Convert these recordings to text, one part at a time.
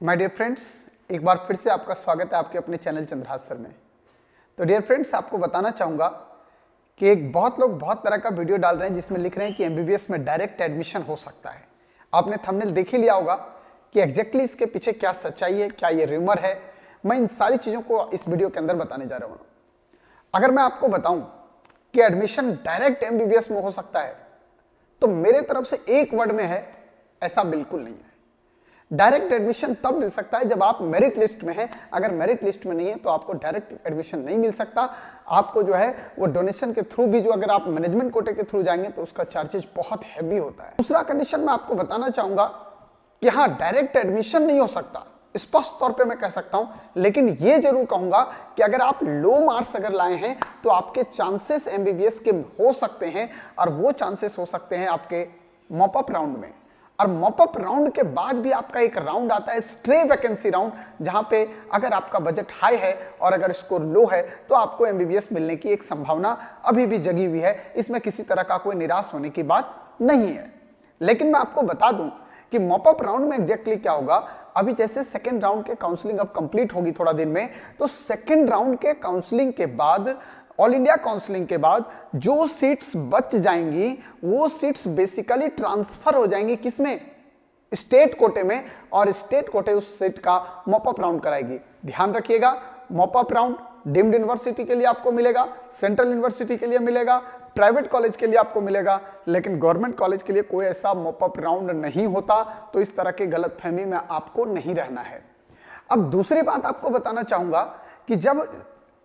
My dear friends, एक बार फिर से आपका स्वागत है आपके अपने चैनल चंद्रहास सर में। तो डियर फ्रेंड्स, आपको बताना चाहूँगा कि बहुत लोग बहुत तरह का वीडियो डाल रहे हैं जिसमें लिख रहे हैं कि एमबीबीएस में डायरेक्ट एडमिशन हो सकता है। आपने थंबनेल देख ही लिया होगा कि एग्जैक्टली इसके पीछे क्या सच्चाई है, क्या ये रूमर है। मैं इन सारी चीज़ों को इस वीडियो के अंदर बताने जा रहा हूँ। अगर मैं आपको बताऊँ कि एडमिशन डायरेक्ट एमबीबीएस में हो सकता है तो मेरे तरफ से एक वर्ड में है, ऐसा बिल्कुल नहीं है। डायरेक्ट एडमिशन तब मिल सकता है जब आप मेरिट लिस्ट में हैं। अगर मेरिट लिस्ट में नहीं है तो आपको डायरेक्ट एडमिशन नहीं मिल सकता। आपको जो है वो डोनेशन के थ्रू भी, जो अगर आप मैनेजमेंट कोटे के थ्रू जाएंगे तो उसका चार्जेस बहुत हैवी होता है। दूसरा कंडीशन मैं आपको बताना चाहूंगा कि हाँ, डायरेक्ट एडमिशन नहीं हो सकता, स्पष्ट तौर पे मैं कह सकता हूं, लेकिन ये जरूर कहूंगा कि अगर आप लो मार्क्स अगर लाए हैं तो आपके चांसेस एमबीबीएस के हो सकते हैं, और वो चांसेस हो सकते हैं आपके मॉपअप राउंड में। और मॉपअप राउंड के बाद भी आपका एक राउंड आता है स्ट्रे वैकेंसी राउंड, जहां पे अगर आपका बजट हाई है और अगर स्कोर लो है तो आपको एमबीबीएस मिलने की एक संभावना अभी भी जगी हुई है। इसमें किसी तरह का कोई निराश होने की बात नहीं है। लेकिन मैं आपको बता दूं कि मॉपअप राउंड में एग्जैक्टली क्या होगा। अभी जैसे सेकेंड राउंड के काउंसलिंग अब कंप्लीट होगी थोड़ा दिन में, तो सेकेंड राउंड के काउंसलिंग के बाद, ऑल इंडिया काउंसलिंग के बाद जो सीट्स बच जाएंगी वो सीट्स बेसिकली ट्रांसफर हो जाएंगी किसमें? स्टेट कोटे में, और स्टेट कोटे उस सीट का मॉपअप राउंड कराएगी। ध्यान रखिएगा, मॉपअप राउंड डीम्ड यूनिवर्सिटी के लिए आपको मिलेगा, सेंट्रल यूनिवर्सिटी के लिए मिलेगा, प्राइवेट कॉलेज के लिए आपको मिलेगा, लेकिन गवर्नमेंट कॉलेज के लिए कोई ऐसा मॉपअप राउंड नहीं होता। तो इस तरह की गलतफहमी में आपको नहीं रहना है। अब दूसरी बात आपको बताना चाहूंगा कि जब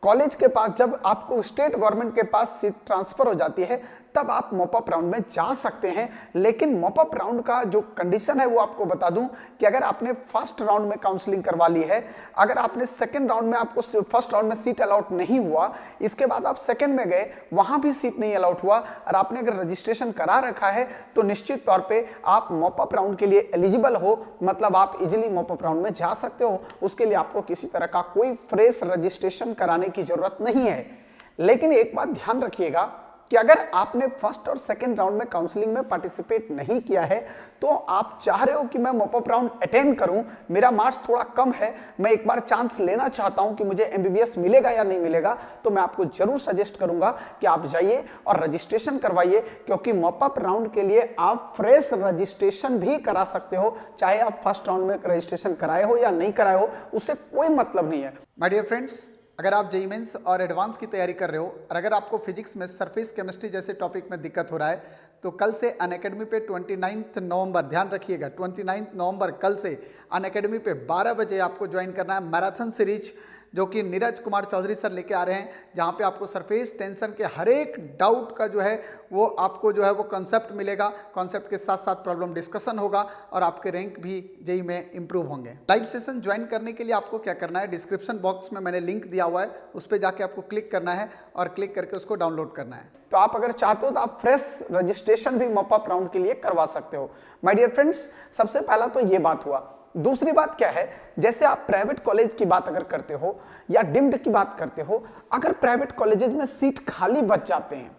कॉलेज के पास, जब आपको स्टेट गवर्नमेंट के पास सीट ट्रांसफर हो जाती है तब आप मॉपअप राउंड में जा सकते हैं। लेकिन मॉपअप राउंड का जो कंडीशन है वो आपको बता दूं कि अगर आपने फर्स्ट राउंड में काउंसलिंग करवा ली है, अगर आपने सेकंड राउंड में, आपको फर्स्ट राउंड में सीट अलाउट नहीं हुआ, इसके बाद आप सेकंड में गए, वहां भी सीट नहीं अलाउट हुआ, और आपने अगर रजिस्ट्रेशन करा रखा है तो निश्चित तौर पर आप मॉपअप राउंड के लिए एलिजिबल हो, मतलब आप इजिली मॉपअप राउंड में जा सकते हो। उसके लिए आपको किसी तरह का कोई फ्रेश रजिस्ट्रेशन कराने की जरूरत नहीं है। लेकिन एक बात ध्यान रखिएगा कि अगर आपने फर्स्ट और सेकंड राउंड में काउंसलिंग में पार्टिसिपेट नहीं किया है तो आप चाह रहे हो कि मैं मॉपअप राउंड अटेंड करूं, मेरा मार्क्स थोड़ा कम है, मैं एक बार चांस लेना चाहता हूं कि मुझे एमबीबीएस मिलेगा या नहीं मिलेगा, तो मैं आपको जरूर सजेस्ट करूंगा कि आप जाइए और रजिस्ट्रेशन करवाइए, क्योंकि मॉपअप राउंड के लिए आप फ्रेश रजिस्ट्रेशन भी करा सकते हो। चाहे आप फर्स्ट राउंड में रजिस्ट्रेशन कराए हो या नहीं कराए हो, उससे कोई मतलब नहीं है। माय डियर फ्रेंड्स, अगर आप जेईई मेंस और एडवांस की तैयारी कर रहे हो और अगर आपको फिजिक्स में सरफेस केमिस्ट्री जैसे टॉपिक में दिक्कत हो रहा है तो कल से अनअकैडमी पे 29 नवंबर, ध्यान रखिएगा 29 नवंबर कल से अनअकैडमी पे 12 बजे आपको ज्वाइन करना है मैराथन सीरीज, जो कि नीरज कुमार चौधरी सर लेके आ रहे हैं, जहाँ पे आपको सरफेस टेंशन के हर एक डाउट का जो है वो आपको जो है वो कॉन्सेप्ट मिलेगा। कॉन्सेप्ट के साथ साथ प्रॉब्लम डिस्कशन होगा और आपके रैंक भी जेईई में इंप्रूव होंगे। लाइव सेशन ज्वाइन करने के लिए आपको क्या करना है, डिस्क्रिप्शन बॉक्स में मैंने लिंक दिया हुआ है, उस पर जाके आपको क्लिक करना है और क्लिक करके उसको डाउनलोड करना है। तो आप अगर चाहते हो तो आप फ्रेश रजिस्ट्रेशन भी मॉपअप राउंड के लिए करवा सकते हो। माय डियर फ्रेंड्स, सबसे पहला तो ये बात हुआ। दूसरी बात क्या है, जैसे आप प्राइवेट कॉलेज की बात अगर करते हो या डिम्ड की बात करते हो, अगर प्राइवेट कॉलेजेस में सीट खाली बच जाते हैं,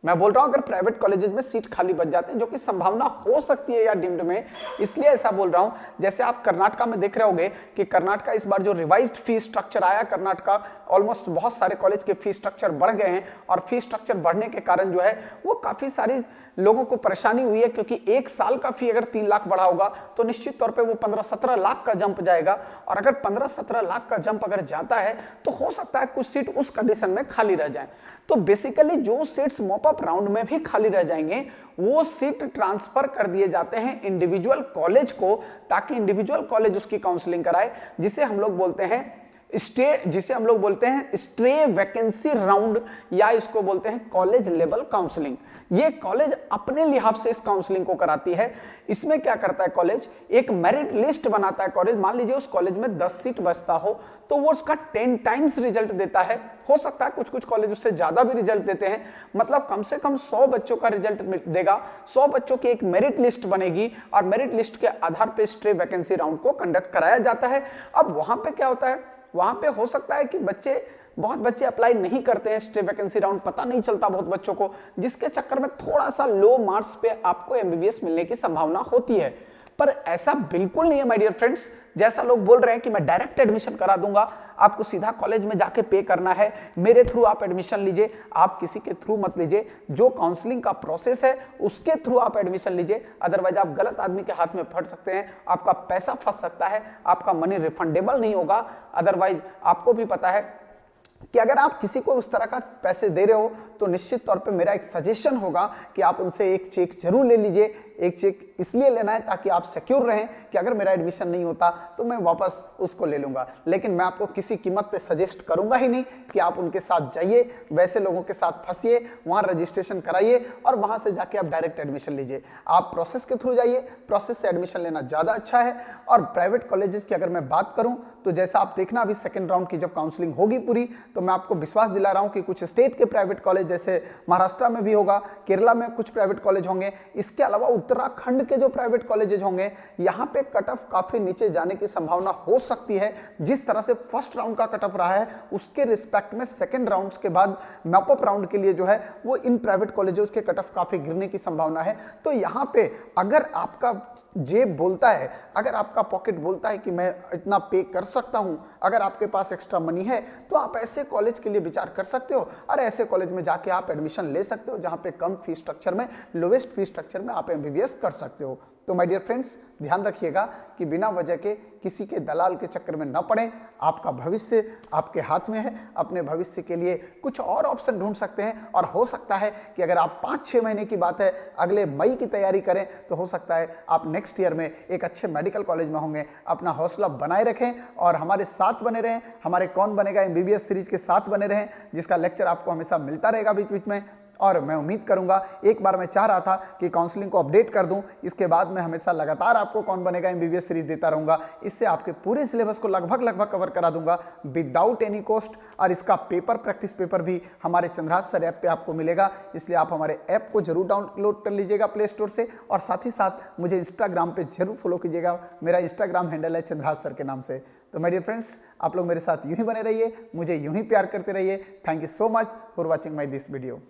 मैं बोल रहा हूं अगर प्राइवेट कॉलेजेस में सीट खाली बच जाते हैं, जो कि संभावना हो सकती है या डिम्ड में, इसलिए ऐसा बोल रहा हूं। जैसे आप कर्नाटका में देख रहे होंगे कि कर्नाटका इस बार जो रिवाइज्ड फी स्ट्रक्चर आया, कर्नाटका ऑलमोस्ट बहुत सारे कॉलेज के फी स्ट्रक्चर बढ़ गए हैं, और फी स्ट्रक्चर बढ़ने के कारण जो है वो काफी सारी लोगों को परेशानी हुई है, क्योंकि एक साल का फी अगर 3 लाख बढ़ा होगा तो निश्चित तौर पे वो 15-17 लाख का जंप जाएगा, और अगर 15-17 लाख का जंप अगर जाता है तो हो सकता है कुछ सीट उस कंडीशन में खाली रह जाए। तो बेसिकली जो सीट्स मॉपअप राउंड में भी खाली रह जाएंगे वो सीट ट्रांसफर कर दिए जाते हैं इंडिविजुअल कॉलेज को, ताकि इंडिविजुअल कॉलेज उसकी काउंसलिंग कराए, जिसे हम लोग बोलते हैं स्ट्रे वैकेंसी राउंड, या इसको बोलते हैं कॉलेज लेवल काउंसलिंग। ये कॉलेज अपने लिहाज से इस काउंसलिंग को कराती है। इसमें क्या करता है कॉलेज, एक मेरिट लिस्ट बनाता है कॉलेज। मान लीजिए उस कॉलेज में 10 सीट बचता हो तो वो उसका 10 टाइम्स रिजल्ट देता है। हो सकता है कुछ कॉलेज उससे ज्यादा भी रिजल्ट देते हैं, मतलब कम से कम 100 बच्चों का रिजल्ट देगा। 100 बच्चों की एक मेरिट लिस्ट बनेगी और मेरिट लिस्ट के आधार पर स्ट्रे वैकेंसी राउंड को कंडक्ट कराया जाता है। अब वहां पे क्या होता है, वहां पे हो सकता है कि बहुत बच्चे अप्लाई नहीं करते हैं, स्ट्रे वैकेंसी राउंड पता नहीं चलता बहुत बच्चों को, जिसके चक्कर में थोड़ा सा लो मार्क्स पे आपको एमबीबीएस मिलने की संभावना होती है। पर ऐसा बिल्कुल नहीं है माय डियर फ्रेंड्स। जैसा लोग बोल रहे हैं कि मैं डायरेक्ट एडमिशन करा दूंगा, आपको सीधा कॉलेज में जाके पे करना है, मेरे थ्रू आप एडमिशन लीजिए, आप किसी के थ्रू मत लीजिए। जो काउंसलिंग का प्रोसेस है उसके थ्रू आप एडमिशन लीजिए, अदरवाइज आप गलत आदमी के हाथ में फंस सकते हैं, आपका पैसा फंस सकता है, आपका मनी रिफंडेबल नहीं होगा। अदरवाइज आपको भी पता है कि अगर आप किसी को उस तरह का पैसे दे रहे हो तो निश्चित तौर पे मेरा एक सजेशन होगा कि आप उनसे एक चेक जरूर ले लीजिए। एक चेक इसलिए लेना है ताकि आप सिक्योर रहें कि अगर मेरा एडमिशन नहीं होता तो मैं वापस उसको ले लूंगा। लेकिन मैं आपको किसी कीमत पे सजेस्ट करूंगा ही नहीं कि आप उनके साथ जाइए, वैसे लोगों के साथ फंसिए, वहां रजिस्ट्रेशन कराइए और वहां से जाके आप डायरेक्ट एडमिशन लीजिए। आप प्रोसेस के थ्रू जाइए, प्रोसेस से एडमिशन लेना ज्यादा अच्छा है। और प्राइवेट कॉलेजेस की अगर मैं बात करूं तो जैसा आप देखना अभी सेकेंड राउंड की जब काउंसलिंग होगी पूरी, तो मैं आपको विश्वास दिला रहा हूं कि कुछ स्टेट के प्राइवेट कॉलेज जैसे महाराष्ट्र में भी होगा, केरला में कुछ प्राइवेट कॉलेज होंगे, इसके अलावा उत्तराखंड के जो प्राइवेट कॉलेजेस होंगे यहाँ पे कट ऑफ काफी नीचे जाने की संभावना हो सकती है। जिस तरह से फर्स्ट राउंड का कट ऑफ रहा है उसके रिस्पेक्ट में सेकेंड राउंड के बाद मैपअप राउंड के लिए जो है वो इन प्राइवेट कॉलेजेस के कट ऑफ काफी गिरने की संभावना है। तो यहाँ पे अगर आपका जेब बोलता है, अगर आपका पॉकेट बोलता है कि मैं इतना पे कर सकता हूं, अगर आपके पास एक्स्ट्रा मनी है तो आप ऐसे कॉलेज के लिए विचार कर सकते हो और ऐसे कॉलेज में जाके आप एडमिशन ले सकते हो जहां पे कम फीस स्ट्रक्चर में, लोवेस्ट फीस स्ट्रक्चर में आप एमबीबीएस कर सकते हो। तो माय डियर फ्रेंड्स, ध्यान रखिएगा कि बिना वजह के किसी के दलाल के चक्कर में न पड़े। आपका भविष्य आपके हाथ में है, अपने भविष्य के लिए कुछ और ऑप्शन ढूंढ सकते हैं और हो सकता है कि अगर आप 5-6 महीने की बात है अगले मई की तैयारी करें तो हो सकता है आप नेक्स्ट ईयर में एक अच्छे मेडिकल कॉलेज में होंगे। अपना हौसला बनाए रखें और हमारे साथ बने रहें, हमारे कौन बनेगा एमबीबीएस सीरीज के साथ बने रहें, जिसका लेक्चर आपको हमेशा मिलता रहेगा बीच बीच में। और मैं उम्मीद करूंगा, एक बार मैं चाह रहा था कि काउंसलिंग को अपडेट कर दूं, इसके बाद मैं हमेशा लगातार आपको कौन बनेगा एमबीबीएस सीरीज देता रहूंगा। इससे आपके पूरे सिलेबस को लगभग कवर करा दूंगा विदाउट एनी कॉस्ट। और इसका पेपर, प्रैक्टिस पेपर भी हमारे चंद्रहास सर ऐप पे आपको मिलेगा, इसलिए आप हमारे ऐप को जरूर डाउनलोड कर लीजिएगा प्ले स्टोर से। और साथ ही साथ मुझे इंस्टाग्राम पे जरूर फॉलो कीजिएगा, मेरा इंस्टाग्राम हैंडल है चंद्रहास सर के नाम से। तो माय डियर फ्रेंड्स, आप लोग मेरे साथ यूं ही बने रहिए, मुझे यूं ही प्यार करते रहिए। Thank you so much for watching my this video.